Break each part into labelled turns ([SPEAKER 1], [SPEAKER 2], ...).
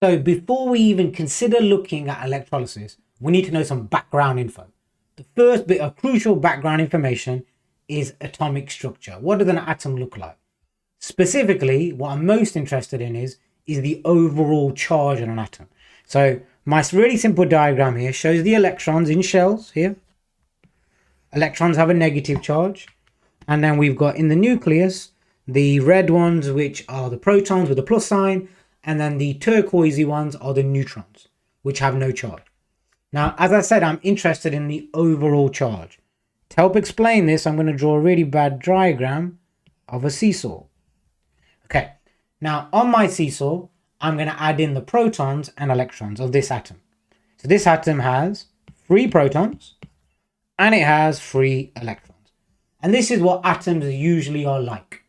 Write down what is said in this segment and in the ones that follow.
[SPEAKER 1] So before we even consider looking at electrolysis, we need to know some background info. The first bit of crucial background information is atomic structure. What does an atom look like? Specifically, what I'm most interested in is the overall charge on an atom. So my really simple diagram here shows the electrons in shells here. Electrons have a negative charge. And then we've got in the nucleus, the red ones, which are the protons with a plus sign. And then the turquoisey ones are the neutrons, which have no charge. Now, as I said, I'm interested in the overall charge. To help explain this, I'm going to draw a really bad diagram of a seesaw. Okay, now on my seesaw, I'm going to add in the protons and electrons of this atom. So this atom has 3 protons and it has 3 electrons. And this is what atoms usually are like.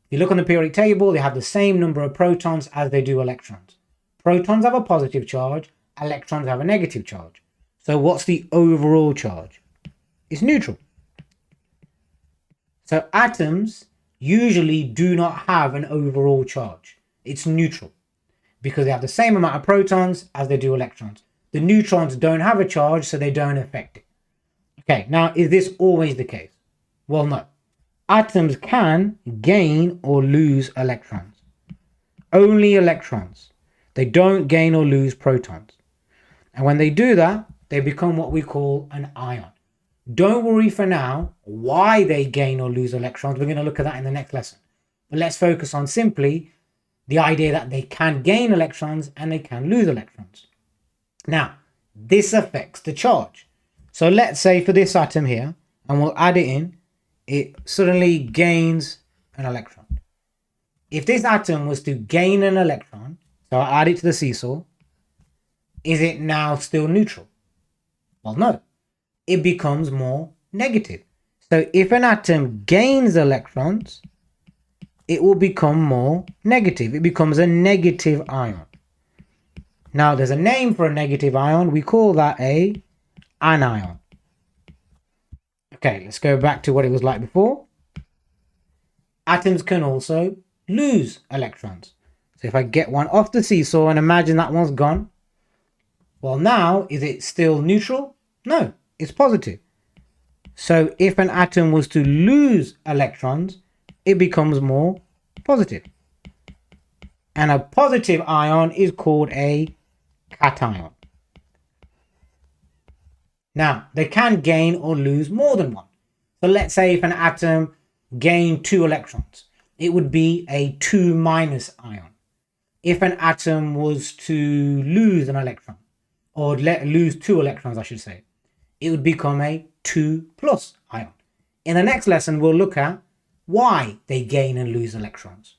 [SPEAKER 1] If you look on the periodic table, they have the same number of protons as they do electrons. Protons have a positive charge, electrons have a negative charge. So what's the overall charge? It's neutral. So atoms usually do not have an overall charge. It's neutral because they have the same amount of protons as they do electrons. The neutrons don't have a charge, so they don't affect it. Okay, now is this always the case? Well, no. Atoms can gain or lose electrons. Only electrons. They don't gain or lose protons. And when they do that, they become what we call an ion. Don't worry for now why they gain or lose electrons. We're going to look at that in the next lesson. But let's focus on simply the idea that they can gain electrons and they can lose electrons. Now, this affects the charge. So let's say for this atom here, and we'll add it in, it suddenly gains an electron. If this atom was to gain an electron, so I add it to the seesaw, is it now still neutral? Well, no. It becomes more negative. So if an atom gains electrons, it will become more negative. It becomes a negative ion. Now there's a name for a negative ion. We call that an anion. Okay, let's go back to what it was like before. Atoms can also lose electrons. So if I get one off the seesaw and imagine that one's gone, well, now is it still neutral? No, it's positive. So if an atom was to lose electrons, it becomes more positive. And a positive ion is called a cation. Now, they can gain or lose more than one. So let's say if an atom gained 2 electrons, it would be a 2- ion. If an atom was to lose an electron, or lose 2 electrons, I should say, it would become a 2+ ion. In the next lesson, we'll look at why they gain and lose electrons.